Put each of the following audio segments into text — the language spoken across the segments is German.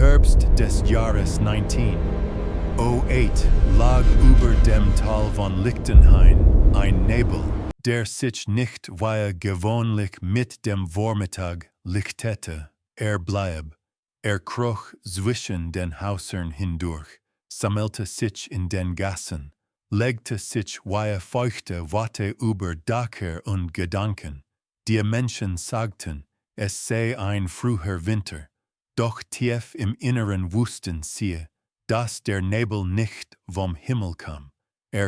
Herbst des Jahres 1908 lag über dem Tal von Lichtenhain ein Nebel, der sich nicht wie gewöhnlich mit dem Vormittag lichtete. Bleib. Kroch zwischen den Häusern hindurch, sammelte sich in den Gassen, legte sich wie feuchte Watte über Dächer und Gedanken. Die Menschen sagten, es sei ein früher Winter, doch tief im Inneren wussten sie, dass der Nebel nicht vom Himmel kam,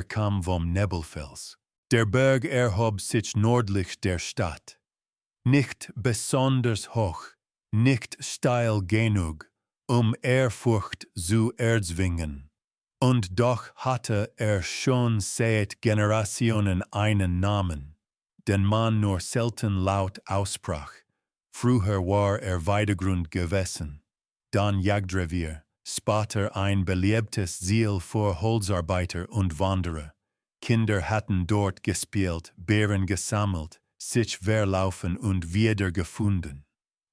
kam vom Nebelfels. Der Berg erhob sich nördlich der Stadt. Nicht besonders hoch, nicht steil genug, Ehrfurcht zu erzwingen. Und doch hatte schon seit Generationen einen Namen, den man nur selten laut aussprach. Früher war Weidegrund gewesen, dann Jagdrevier, später ein beliebtes Ziel für Holzarbeiter und Wanderer. Kinder hatten dort gespielt, Beeren gesammelt, sich verlaufen und wiedergefunden.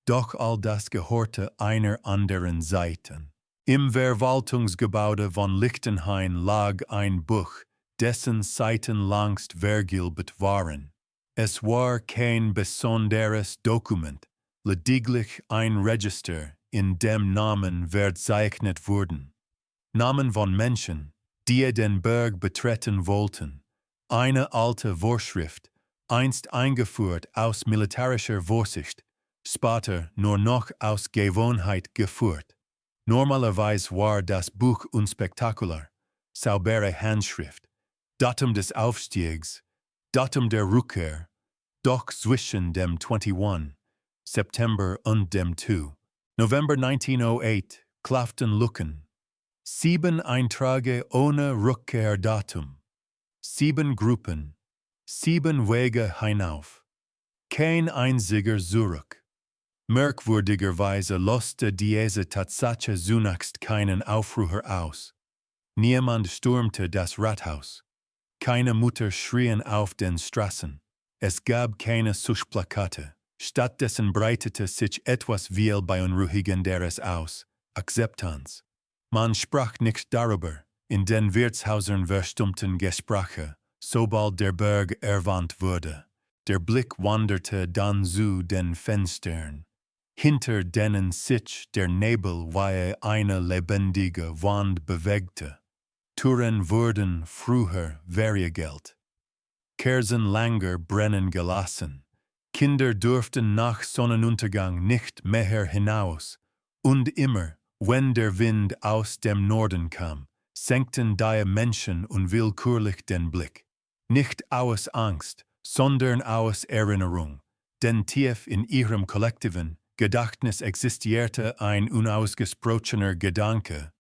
Doch all das gehörte einer anderen Seite. Im Verwaltungsgebäude von Lichtenhain lag ein Buch, dessen Seiten längst vergilbt waren. Es war kein besonderes Dokument, lediglich ein Register, in dem Namen verzeichnet wurden. Namen von Menschen, die den Berg betreten wollten. Eine alte Vorschrift, einst eingeführt aus militärischer Vorsicht, später nur noch aus Gewohnheit geführt. Normalerweise war das Buch unspektakulär, saubere Handschrift, Datum des Aufstiegs, Datum der Rückkehr, doch zwischen dem 21. September und dem 2. November 1908 klafften Lücken. 7 Einträge ohne Rückkehrdatum. 7 Gruppen. 7 Wege hinauf. Kein einziger zurück. Merkwürdigerweise löste diese Tatsache zunächst keinen Aufruhr aus. Niemand stürmte das Rathaus. Keine Mutter schrien auf den Straßen. Es gab keine Suchplakate. Stattdessen breitete sich etwas wie Beunruhigenderes aus, Akzeptanz. Man sprach nicht darüber, in den Wirtshäusern verstummten Gespräche, sobald der Berg erwähnt wurde. Der Blick wanderte dann zu den Fenstern, hinter denen sich der Nebel wie eine lebendige Wand bewegte. Türen wurden früher verriegelt. Kerzen länger brennen gelassen. Kinder durften nach Sonnenuntergang nicht mehr hinaus, und immer, wenn der Wind aus dem Norden kam, senkten die Menschen unwillkürlich den Blick. Nicht aus Angst, sondern aus Erinnerung, denn tief in ihrem kollektiven Gedächtnis existierte ein unausgesprochener Gedanke.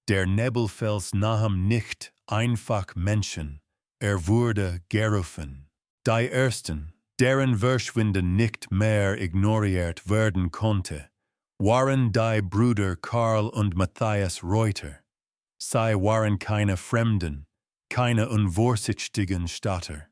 Der Nebelfels nahm nicht einfach Menschen, wurde gerufen. Die Ersten, deren Verschwinden nicht mehr ignoriert werden konnte, waren die Brüder Karl und Matthias Reuter. Sie waren keine Fremden, keine unvorsichtigen Städter.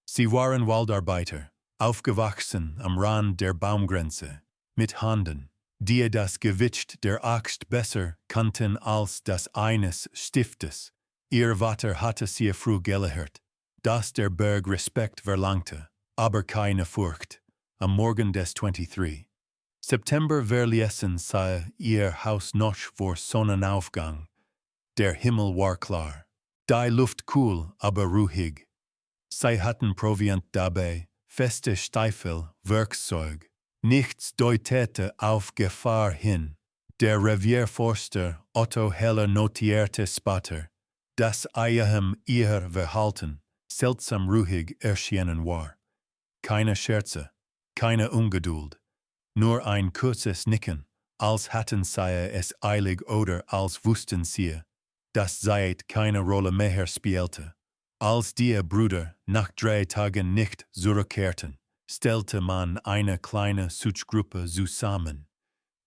Sie waren Waldarbeiter, aufgewachsen am Rand der Baumgrenze, mit Händen, die das Gewicht der Axt besser kannten als das eines Stiftes. Ihr Vater hatte sie früh gelehrt, dass der Berg Respekt verlangte, aber keine Furcht. Am Morgen des 23. September verließen sie ihr Haus noch vor Sonnenaufgang. Der Himmel war klar, die Luft kühl, aber ruhig. Sie hatten Proviant dabei, feste Stiefel, Werkzeug. Nichts deutete auf Gefahr hin. Der Revierforster Otto Heller notierte später, dass ihr Verhalten seltsam ruhig erschienen war. Keine Scherze, keine Ungeduld, nur ein kurzes Nicken, als hatten sie es eilig oder als wussten sie, dass Zeit keine Rolle mehr spielte. Als die Brüder nach 3 Tagen nicht zurückkehrten, stellte man eine kleine Suchgruppe zusammen.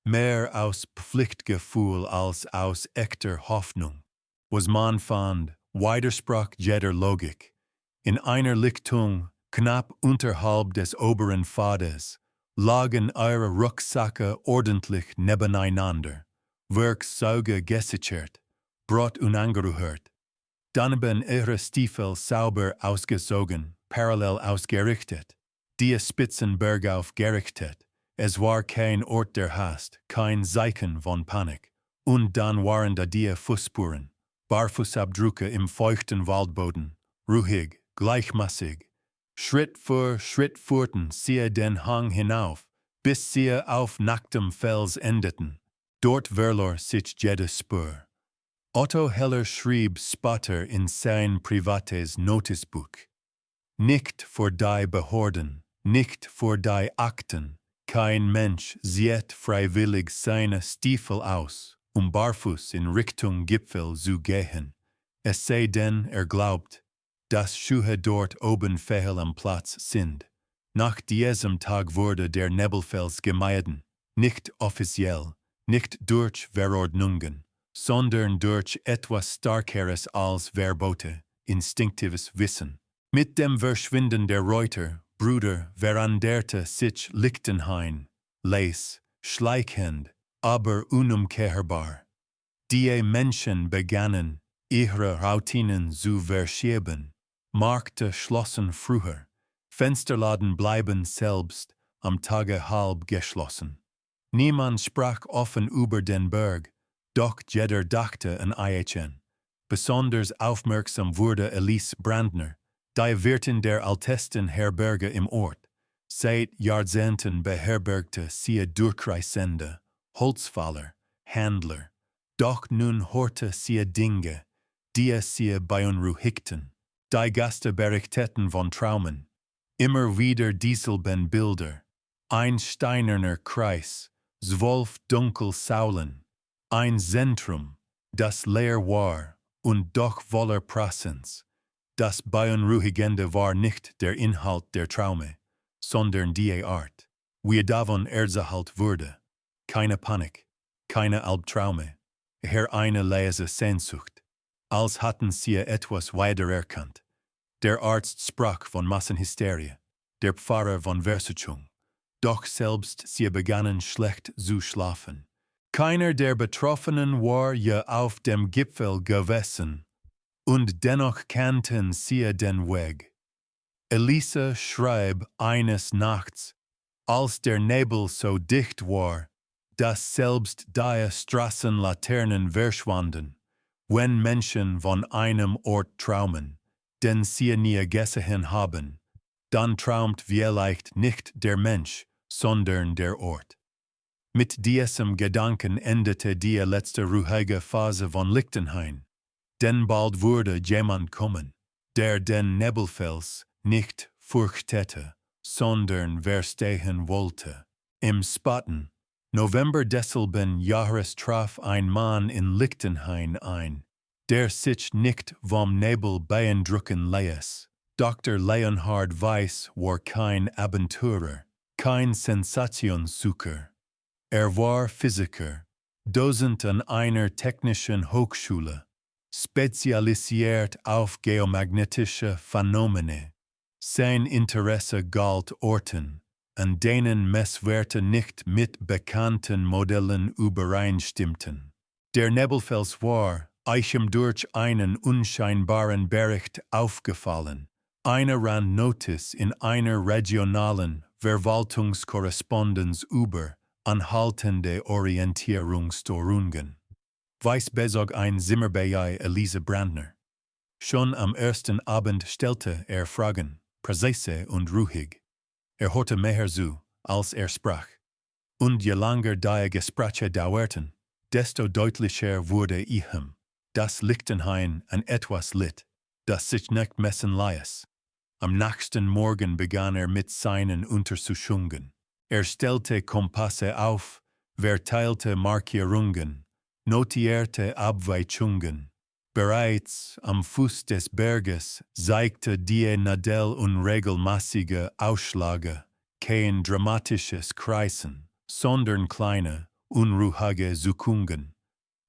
Mehr aus Pflichtgefühl als aus echter Hoffnung. Was man fand, widersprach jeder Logik. In einer Lichtung, knapp unterhalb des oberen Pfades, lagen eure Rucksäcke ordentlich nebeneinander. Werk sauge gesichert, Brot unangeruhrt. Daneben ihre Stiefel sauber ausgesogen, parallel ausgerichtet, die Spitzen bergauf gerichtet. Es war kein Ort der Hast, kein Zeichen von Panik. Und dann waren da die Fußspuren, Barfußabdrücke im feuchten Waldboden, ruhig, gleichmaßig. Schritt für Schritt fuhrten sie den Hang hinauf, bis sie auf nacktem Fels endeten. Dort verlor sich jede Spur. Otto Heller schrieb später in sein privates Notizbuch: Nicht vor die Behörden, nicht vor die Akten, kein Mensch zieht freiwillig seine Stiefel aus, barfuß in Richtung Gipfel zu gehen, es sei denn, glaubt, dass Schuhe dort oben fehl am Platz sind. Nach diesem Tag wurde der Nebelfels gemieden, nicht offiziell, nicht durch Verordnungen, sondern durch etwas Starkeres als Verbote, instinktives Wissen. Mit dem Verschwinden der Reuter, Brüder, veränderte sich Lichtenhain, leis, schleichend, aber unumkehrbar. Die Menschen begannen, ihre Routinen zu verschieben. Märkte schlossen früher, Fensterladen bleiben selbst am Tage halb geschlossen. Niemand sprach offen über den Berg, doch jeder dachte an Eichen. Besonders aufmerksam wurde Elise Brandner, die Wirtin der ältesten Herberge im Ort. Seit Jahrzehnten beherbergte sie Durchreisende, Holzfäller, Händler. Doch nun hörte sie Dinge, die sie beunruhigten. Die Gäste berichteten von Traumen. Immer wieder dieselben Bilder. Ein steinerner Kreis, 12 Dunkelsäulen. Ein Zentrum, das leer war und doch voller Präsenz. Das Beunruhigende war nicht der Inhalt der Traume, sondern die Art, wie davon erzählt wurde. Keine Panik, keine Albtraume, eher eine leise Sehnsucht, als hatten sie etwas wiedererkannt. Der Arzt sprach von Massenhysterie, der Pfarrer von Versuchung. Doch selbst sie begannen schlecht zu schlafen. Keiner der Betroffenen war je auf dem Gipfel gewesen, und dennoch kannten sie den Weg. Elise schrieb eines Nachts, als der Nebel so dicht war, dass selbst die Straßenlaternen verschwanden, wenn Menschen von einem Ort träumen, den sie nie gesehen haben, dann träumt vielleicht nicht der Mensch, sondern der Ort. Mit diesem Gedanken endete die letzte ruhige Phase von Lichtenhain, denn bald würde jemand kommen, der den Nebelfels nicht fürchtete, sondern verstehen wollte. Im späten November desselben Jahres traf ein Mann in Lichtenhain ein, der sich nicht vom Nebel beeindrucken ließ. Dr. Leonhard Weiss war kein Abenteurer, kein Sensationssucher. War Physiker, Dozent an einer technischen Hochschule, spezialisiert auf geomagnetische Phänomene. Sein Interesse galt Orten, an denen Messwerte nicht mit bekannten Modellen übereinstimmten. Der Nebelfels war ihm durch einen unscheinbaren Bericht aufgefallen, eine Randnotiz in einer regionalen Verwaltungskorrespondenz über anhaltende Orientierungsstörungen. Weiss bezog ein Zimmer bei Elise Brandner. Schon am ersten Abend stellte Fragen, präzise und ruhig. Hörte mehr zu, als sprach. Und je länger die Gespräche dauerten, desto deutlicher wurde ihm, dass Lichtenhain an etwas litt, das sich nicht messen ließ. Am nächsten Morgen begann mit seinen Untersuchungen. Stellte Kompasse auf, verteilte Markierungen, notierte Abweichungen. Bereits am Fuß des Berges zeigte die Nadel unregelmäßige Ausschläge, kein dramatisches Kreisen, sondern kleine, unruhige Zuckungen.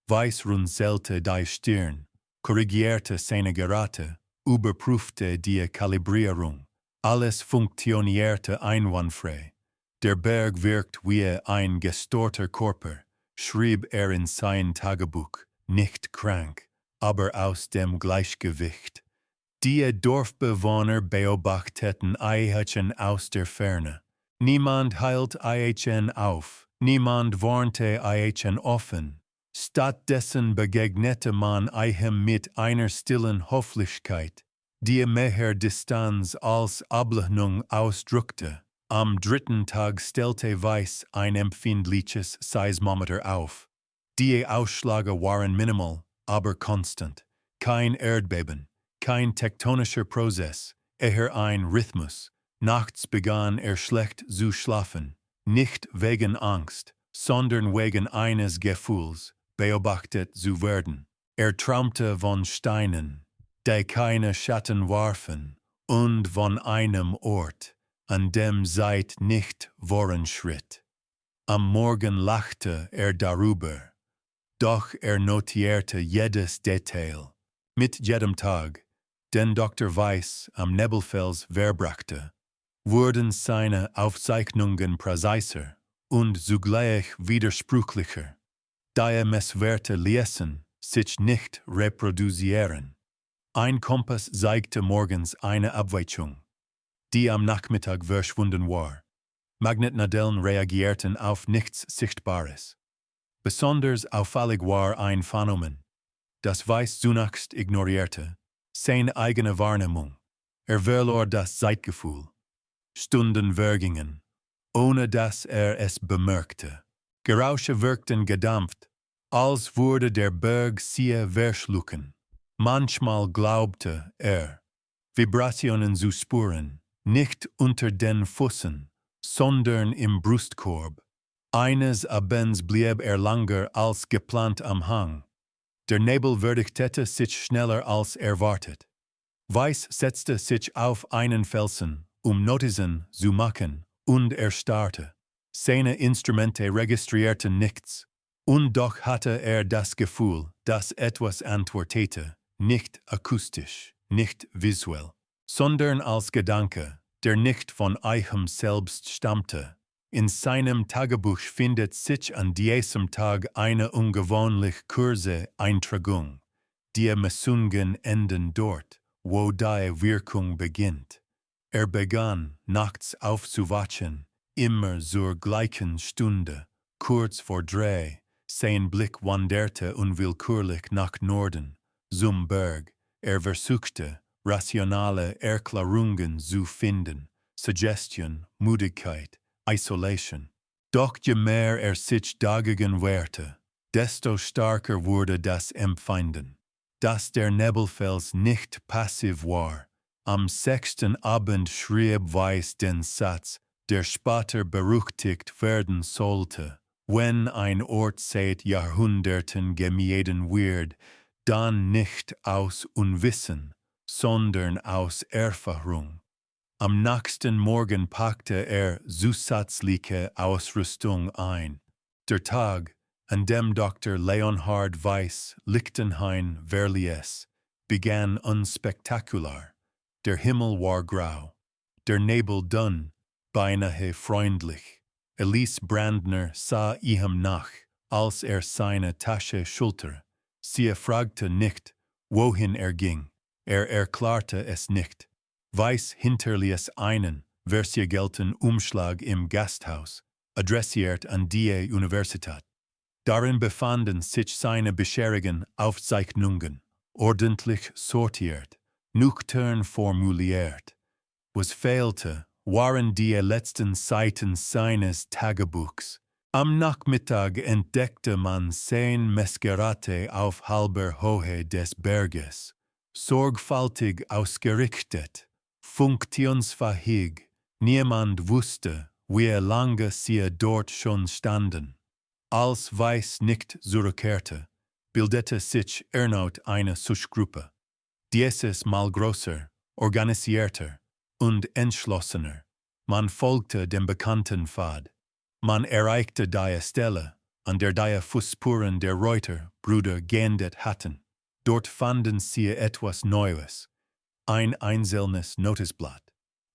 Weiss runzelte die Stirn, korrigierte seine Geräte, überprüfte die Kalibrierung. Alles funktionierte einwandfrei. Der Berg wirkt wie ein gestorter Körper, schrieb er in sein Tagebuch, nicht krank, aber aus dem Gleichgewicht. Die Dorfbewohner beobachteten Eichen aus der Ferne. Niemand hielt Eichen auf, niemand warnte Eichen offen. Stattdessen begegnete man Eichem mit einer stillen Höflichkeit, die mehr Distanz als Ablehnung ausdrückte. Am dritten Tag stellte Weiss ein empfindliches Seismometer auf. Die Ausschläge waren minimal, aber konstant. Kein Erdbeben, kein tektonischer Prozess, eher ein Rhythmus. Nachts begann schlecht zu schlafen, nicht wegen Angst, sondern wegen eines Gefühls, beobachtet zu werden. Träumte von Steinen, die keine Schatten warfen, und von einem Ort, an dem Zeit nicht voranschritt. Am Morgen lachte darüber, doch notierte jedes Detail. Mit jedem Tag, den Dr. Weiss am Nebelfels verbrachte, wurden seine Aufzeichnungen präziser und zugleich widersprüchlicher. Die Messwerte ließen sich nicht reproduzieren. Ein Kompass zeigte morgens eine Abweichung, die am Nachmittag verschwunden war. Magnetnadeln reagierten auf nichts Sichtbares. Besonders auffällig war ein Phänomen, das Weiss zunächst ignorierte, seine eigene Wahrnehmung. Verlor das Zeitgefühl. Stunden vergingen, ohne dass es bemerkte. Geräusche wirkten gedämpft, als würde der Berg sie verschlucken. Manchmal glaubte Vibrationen zu spüren, nicht unter den Füßen, sondern im Brustkorb. Eines Abends blieb langer als geplant am Hang. Der Nebel verdichtete sich schneller als erwartet. Weiss setzte sich auf einen Felsen, Notizen zu machen, und starrte. Seine Instrumente registrierten nichts. Und doch hatte das Gefühl, dass etwas antwortete, nicht akustisch, nicht visuell, sondern als Gedanke, der nicht von Eichem selbst stammte. In seinem Tagebuch findet sich an diesem Tag eine ungewöhnlich kurze Eintragung. Die Messungen enden dort, wo die Wirkung beginnt. Begann, nachts aufzuwachen, immer zur gleichen Stunde, kurz vor 3. Sein Blick wanderte unwillkürlich nach Norden, zum Berg. Versuchte, rationale Erklärungen zu finden, Suggestion, Müdigkeit, Isolation. Doch je mehr sich dagegen wehrte, desto stärker wurde das Empfinden, dass der Nebelfels nicht passiv war. Am 6. Abend schrieb Weiss den Satz, der später berüchtigt werden sollte. Wenn ein Ort seit Jahrhunderten gemieden wird, dann nicht aus Unwissen, sondern aus Erfahrung. Am nächsten Morgen packte zusätzliche Ausrüstung ein. Der Tag, an dem Dr. Leonhard Weiss Lichtenhain verließ, begann unspektakulär. Der Himmel war grau, der Nebel dünn, beinahe freundlich. Elise Brandner sah ihm nach, als seine Tasche schulterte. Sie fragte nicht, wohin ging. Erklärte es nicht. Weiss hinterließ einen versiegelten Umschlag im Gasthaus, adressiert an die Universität. Darin befanden sich seine bisherigen Aufzeichnungen, ordentlich sortiert, nüchtern formuliert. Was fehlte, waren die letzten Seiten seines Tagebuchs. Am Nachmittag entdeckte man sein Messgeräte auf halber Höhe des Berges, sorgfältig ausgerichtet, funktionsfähig. Niemand wusste, wie lange sie dort schon standen. Als Weiss nicht zurückkehrte, bildete sich erneut eine Suchgruppe. Dieses Mal größer, organisierter und entschlossener. Man folgte dem bekannten Pfad. Man erreichte die Stelle, an der die Fußspuren der Reuter-Brüder geendet hatten. Dort fanden sie etwas Neues. Ein einzelnes Notizblatt,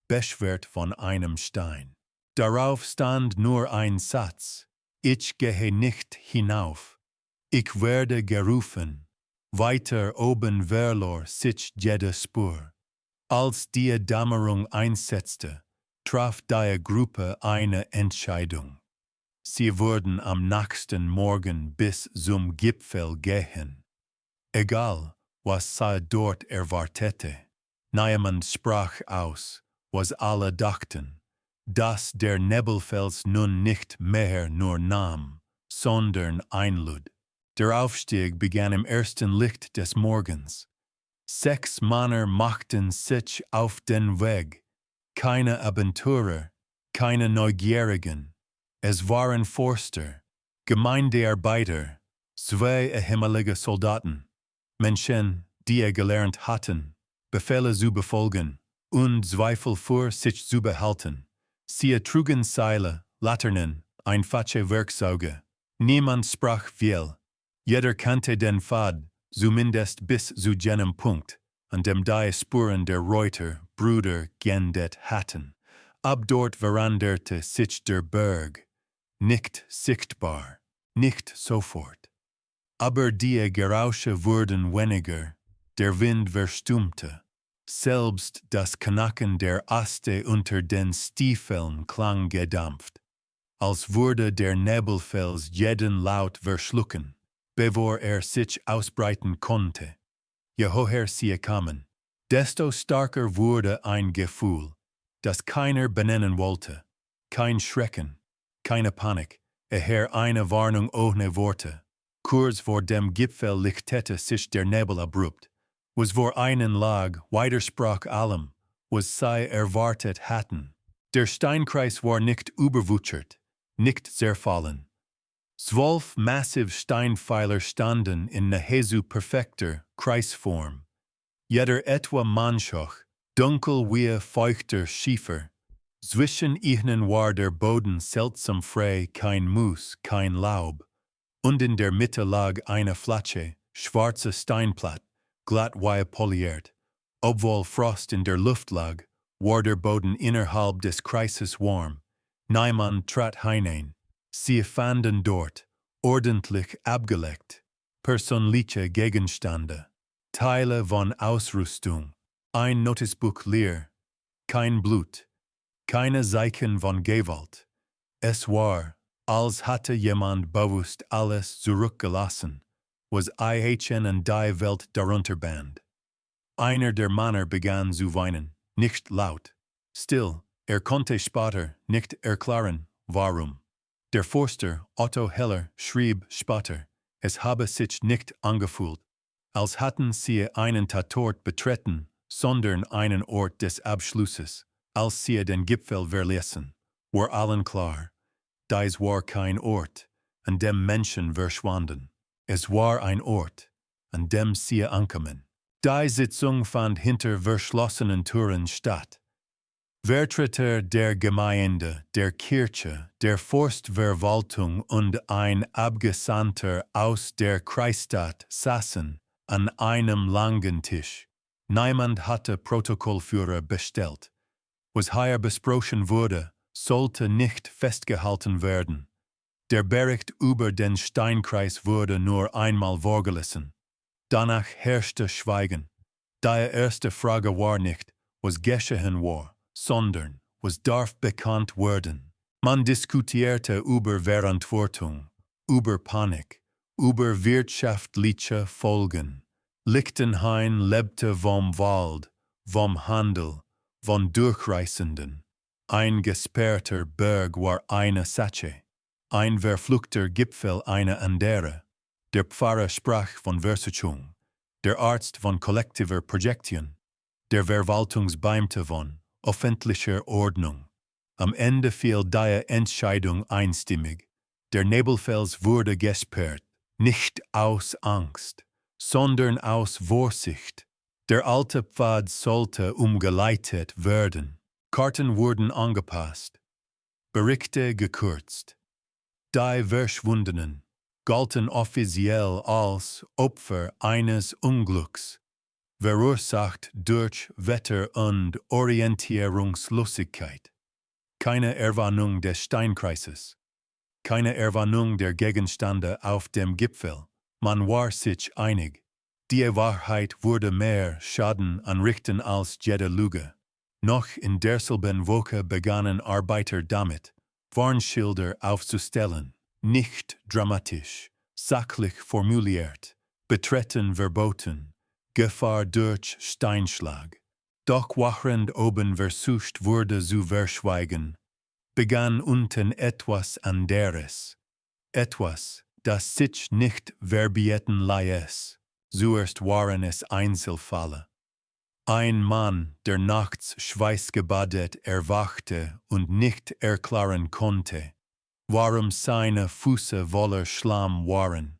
beschwert von einem Stein. Darauf stand nur ein Satz: Ich gehe nicht hinauf. Ich werde gerufen. Weiter oben verlor sich jede Spur. Als die Dämmerung einsetzte, traf die Gruppe eine Entscheidung. Sie würden am nächsten Morgen bis zum Gipfel gehen. Egal, was sie dort erwartete. Niemand sprach aus, was alle dachten, dass der Nebelfels nun nicht mehr nur nahm, sondern einlud. Der Aufstieg begann im ersten Licht des Morgens. 6 Männer machten sich auf den Weg. Keine Abenturer, keine Neugierigen. Es waren Forster, Gemeindearbeiter, 2 ehemalige Soldaten, Menschen, die gelernt hatten, Befehle zu befolgen und Zweifel für sich zu behalten. Sie trugen Seile, Laternen, einfache Werkzeuge. Niemand sprach viel. Jeder kannte den Pfad, zumindest bis zu jenem Punkt, an dem die Spuren der Reuter, Brüder geendet hatten. Ab dort veranderte sich der Berg. Nicht sichtbar, nicht sofort. Aber die Gerausche wurden weniger, der Wind verstummte. Selbst das Knacken der Äste unter den Stiefeln klang gedämpft. Als würde der Nebelfels jeden Laut verschlucken, bevor sich ausbreiten konnte. Je höher sie kamen, desto stärker wurde ein Gefühl, das keiner benennen wollte. Kein Schrecken, keine Panik, eher eine Warnung ohne Worte. Kurz vor dem Gipfel lichtete sich der Nebel abrupt. Was vor einen lag, widersprach allem, was sie erwartet hatten. Der Steinkreis war nicht überwuchert, nicht zerfallen. 12 massive Steinpfeiler standen in nahezu perfekter Kreisform. Jeder etwa mannshoch, dunkel wie feuchter Schiefer. Zwischen ihnen war der Boden seltsam frei, kein Moos, kein Laub. Und in der Mitte lag eine flache, schwarze Steinplatte, glatt wie poliert. Obwohl Frost in der Luft lag, war der Boden innerhalb des Kreises warm. Niemand trat hinein. Sie fanden dort, ordentlich abgelegt, persönliche Gegenstände, Teile von Ausrüstung, ein Notizbuch leer, kein Blut, keine Zeichen von Gewalt. Es war, als hatte jemand bewusst alles zurückgelassen, was in die Welt darunter band. Einer der Männer begann zu weinen, nicht laut. Still, konnte später nicht erklären, warum. Der Forster Otto Heller schrieb später, es habe sich nicht angefühlt, als hatten sie einen Tatort betreten, sondern einen Ort des Abschlusses. Als sie den Gipfel verließen, war allen klar, dies war kein Ort, an dem Menschen verschwanden. Es war ein Ort, an dem sie ankamen. Die Sitzung fand hinter verschlossenen Türen statt. Vertreter der Gemeinde, der Kirche, der Forstverwaltung und ein Abgesandter aus der Kreisstadt saßen an einem langen Tisch. Niemand hatte Protokollführer bestellt. Was hier besprochen wurde, sollte nicht festgehalten werden. Der Bericht über den Steinkreis wurde nur einmal vorgelesen. Danach herrschte Schweigen. Die erste Frage war nicht, was geschehen war, sondern, was darf bekannt werden. Man diskutierte über Verantwortung, über Panik, über wirtschaftliche Folgen. Lichtenhain lebte vom Wald, vom Handel, von Durchreisenden. Ein gesperrter Berg war eine Sache, ein verfluchter Gipfel eine andere. Der Pfarrer sprach von Versuchung, der Arzt von kollektiver Projektion, der Verwaltungsbeamte von öffentlicher Ordnung. Am Ende fiel die Entscheidung einstimmig. Der Nebelfels wurde gesperrt, nicht aus Angst, sondern aus Vorsicht. Der alte Pfad sollte umgeleitet werden. Karten wurden angepasst, Berichte gekürzt. Die Verschwundenen galten offiziell als Opfer eines Unglücks, verursacht durch Wetter und Orientierungslosigkeit. Keine Erwarnung des Steinkreises, keine Erwarnung der Gegenstände auf dem Gipfel. Man war sich einig. Die Wahrheit würde mehr Schaden anrichten als jede Lüge. Noch in derselben Woche begannen Arbeiter damit, Warnschilder aufzustellen, nicht dramatisch, sachlich formuliert, betreten verboten, Gefahr durch Steinschlag. Doch während oben versucht wurde zu verschweigen, begann unten etwas anderes. Etwas, das sich nicht verbieten ließ. Zuerst waren es Einzelfälle. Ein Mann, der nachts schweißgebadet erwachte und nicht erklären konnte, warum seine Füße voller Schlamm waren.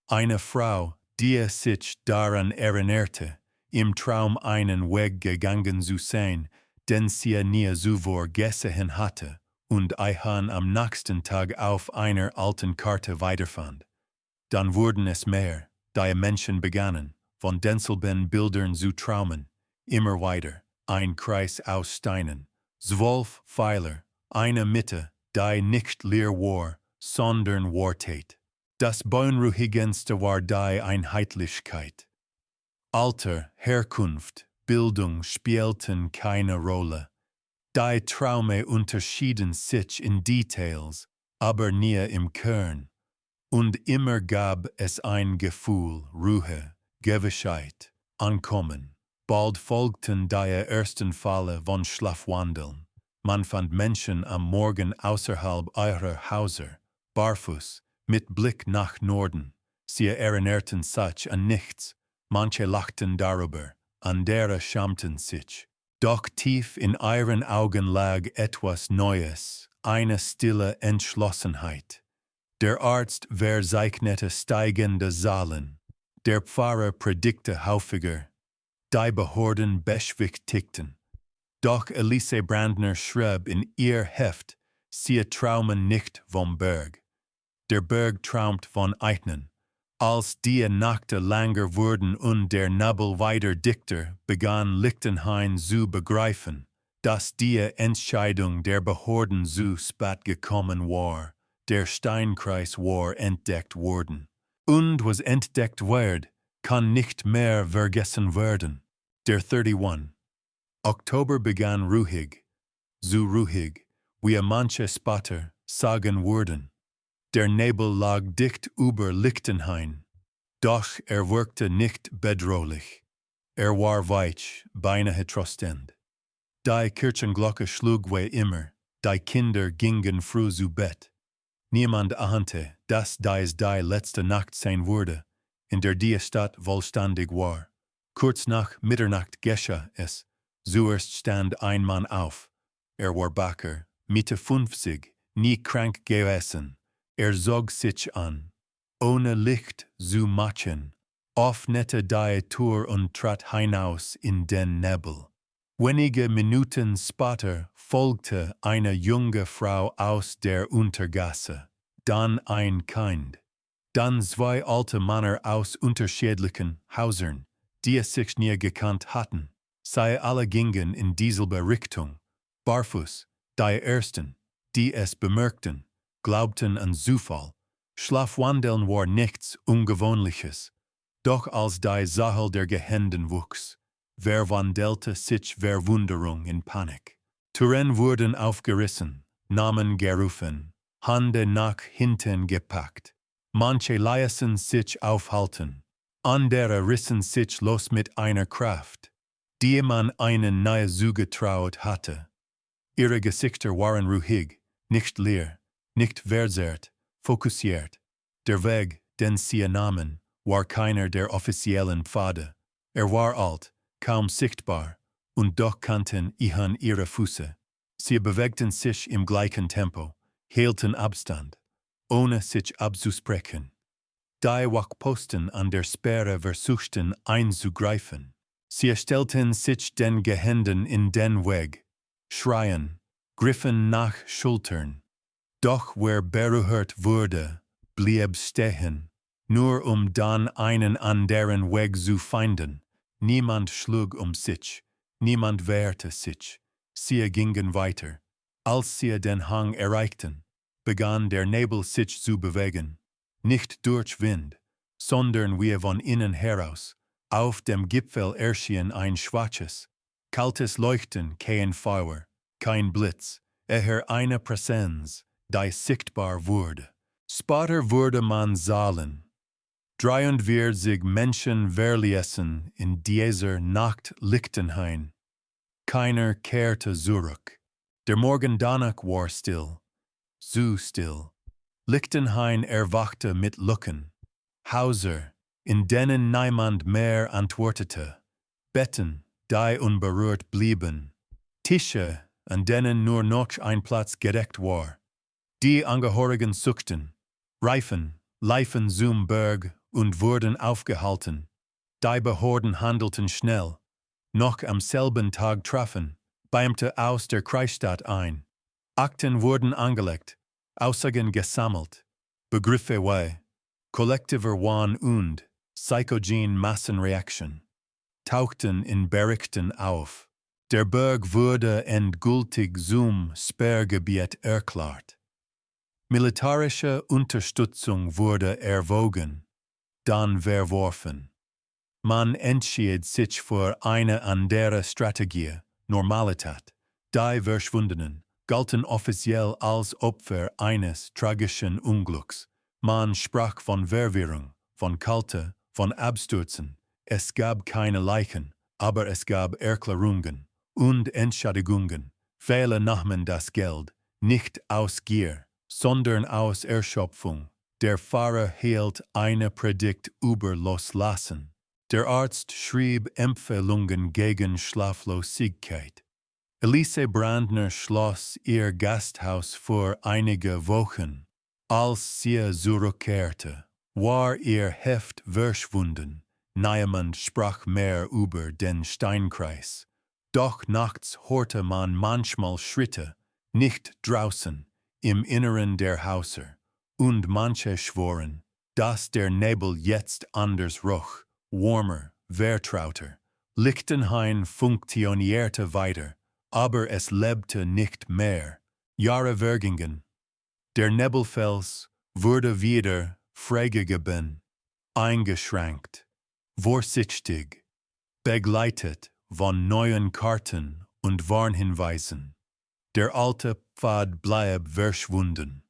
Eine Frau, die sich daran erinnerte, im Traum einen Weg gegangen zu sein, den sie nie zuvor gesehen hatte, und Eihan am nächsten Tag auf einer alten Karte weiterfand. Dann wurden es mehr, die Menschen begannen, von denselben Bildern zu träumen, immer weiter, ein Kreis aus Steinen, 12 Pfeiler, eine Mitte, die nicht leer war, sondern wartet. Das Beunruhigendste war die Einheitlichkeit. Alter, Herkunft, Bildung spielten keine Rolle. Die Traume unterschieden sich in Details, aber nie im Kern. Und immer gab es ein Gefühl, Ruhe, Gewissheit, Ankommen. Bald folgten die ersten Fälle von Schlafwandeln. Man fand Menschen am Morgen außerhalb ihrer Häuser, barfuß, mit Blick nach Norden. Sie erinnerten sich an nichts. Manche lachten darüber, andere schämten sich. Doch tief in ihren Augen lag etwas Neues, eine stille Entschlossenheit. Der Arzt verzeichnete steigende Zahlen. Der Pfarrer predigte häufiger. Die Behörden beschwichtigten. Doch Elise Brandner schrieb in ihr Heft, sie traumen nicht vom Berg. Der Berg traumt von Ihnen. Als die Nächte länger wurden und der Nebel weiter dichter, begann Lichtenhain zu begreifen, dass die Entscheidung der Behörden zu spät gekommen war. Der Steinkreis war entdeckt worden. Und was entdeckt wird, kann nicht mehr vergessen werden. Der 31. Oktober begann ruhig, so ruhig, wie manche Spatter sagen würden. Der Nebel lag dicht über Lichtenhain, doch wirkte nicht bedrohlich. War weich, beinahe tröstend. Die Kirchenglocke schlug wie immer, die Kinder gingen früh zu Bett. Niemand ahnte, dass dies die letzte Nacht sein würde, in der die Stadt vollständig war. Kurz nach Mitternacht geschah es. Zuerst stand ein Mann auf. War Backer, Mitte 50, nie krank gewesen. Zog sich an, ohne Licht zu machen, öffnete die Tür und trat hinaus in den Nebel. Wenige Minuten später folgte eine junge Frau aus der Untergasse, dann ein Kind, dann zwei alte Männer aus unterschiedlichen Häusern, die sich nie gekannt hatten. Sie alle gingen in dieselbe Richtung, barfuß, die ersten, die es bemerkten, glaubten an Zufall. Schlafwandeln war nichts Ungewöhnliches. Doch als die Zahl der Gehenden wuchs, verwandelte sich Verwunderung in Panik. Türen wurden aufgerissen, Namen gerufen, Hände nach hinten gepackt. Manche ließen sich aufhalten, andere rissen sich los mit einer Kraft, die man ihnen nahe zugetraut hatte. Ihre Gesichter waren ruhig, nicht leer, nicht verzerrt, fokussiert. Der Weg, den sie nahmen, war keiner der offiziellen Pfade. War alt, kaum sichtbar, und doch kannten ihn ihre Füße. Sie bewegten sich im gleichen Tempo, hielten Abstand, ohne sich abzusprechen. Die Wachposten an der Sperre versuchten einzugreifen. Sie stellten sich den Gehenden in den Weg, schreien, griffen nach Schultern. Doch wer berührt wurde, blieb stehen, nur dann einen anderen Weg zu finden. Niemand schlug sich, niemand wehrte sich. Sie gingen weiter. Als sie den Hang erreichten, begann der Nebel sich zu bewegen. Nicht durch Wind, sondern wie von innen heraus. Auf dem Gipfel erschien ein schwaches, kaltes Leuchten, kein Feuer, kein Blitz, eher eine Präsenz, die sichtbar wurde. Später wurde man sehen. 43 Menschen verließen in dieser Nacht Lichtenhain. Keiner kehrte zurück. Der Morgen danach war still, so still. Lichtenhain erwachte mit Lücken. Häuser, in denen niemand mehr antwortete. Betten, die unberührt blieben. Tische, an denen nur noch ein Platz gedeckt war. Die Angehörigen suchten, riefen, liefen zum Berg und wurden aufgehalten. Die Behörden handelten schnell. Noch am selben Tag trafen Beamte aus der Kreisstadt ein. Akten wurden angelegt, Aussagen gesammelt, Begriffe wie kollektiver Wahn und psychogen Massenreaktion tauchten in Berichten auf. Der Berg wurde endgültig zum Sperrgebiet erklärt. Militärische Unterstützung wurde erwogen, dann verworfen. Man entschied sich für eine andere Strategie, Normalität. Die Verschwundenen galten offiziell als Opfer eines tragischen Unglücks. Man sprach von Verwirrung, von Kälte, von Abstürzen. Es gab keine Leichen, aber es gab Erklärungen und Entschädigungen. Viele nahmen das Geld, nicht aus Gier, sondern aus Erschöpfung. Der Pfarrer hielt eine Predigt über Loslassen. Der Arzt schrieb Empfehlungen gegen Schlaflosigkeit. Elise Brandner schloss ihr Gasthaus für einige Wochen. Als sie zurückkehrte, war ihr Heft verschwunden. Niemand sprach mehr über den Steinkreis. Doch nachts hörte man manchmal Schritte, nicht draußen, im Inneren der Häuser. Und manche schworen, dass der Nebel jetzt anders roch, warmer, vertrauter. Lichtenhain funktionierte weiter, aber es lebte nicht mehr. Jahre vergingen. Der Nebelfels wurde wieder freigegeben, eingeschränkt, vorsichtig, begleitet von neuen Karten und Warnhinweisen. Der alte Pfad blieb verschwunden.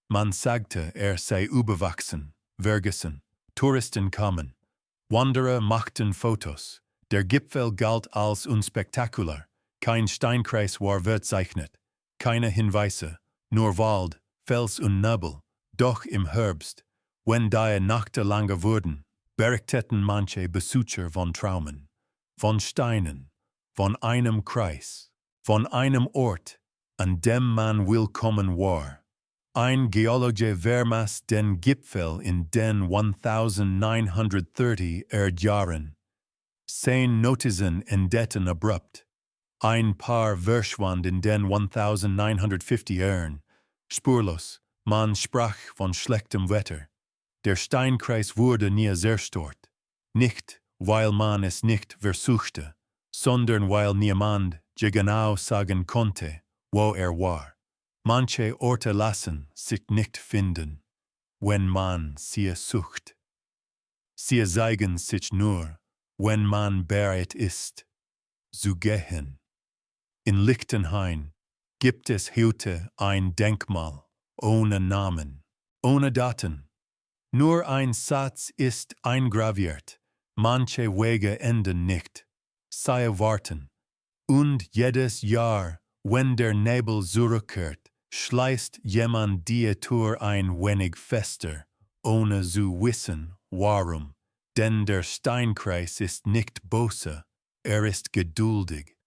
Man sagte, sei überwachsen, vergessen. Touristen kamen. Wanderer machten Fotos. Der Gipfel galt als unspektakulär. Kein Steinkreis war verzeichnet. Keine Hinweise, nur Wald, Fels und Nebel. Doch im Herbst, wenn die Nächte lange wurden, berichteten manche Besucher von Traumen, von Steinen, von einem Kreis, von einem Ort, an dem man willkommen war. Ein Geologe vermaß den Gipfel in den 1930er Jahren. 10 Notizen endeten abrupt. Ein paar verschwand in den 1950ern. Spurlos, man sprach von schlechtem Wetter. Der Steinkreis wurde nie zerstört. Nicht, weil man es nicht versuchte, sondern weil niemand genau sagen konnte, wo war. Manche Orte lassen sich nicht finden, wenn man sie sucht. Sie zeigen sich nur, wenn man bereit ist, zu gehen. In Lichtenhain gibt es heute ein Denkmal, ohne Namen, ohne Daten. Nur ein Satz ist eingraviert, manche Wege enden nicht, sie warten. Und jedes Jahr, wenn der Nebel zurückkehrt, schließt jemand die Tür ein wenig fester, ohne zu wissen, warum. Denn der Steinkreis ist nicht böse, ist geduldig.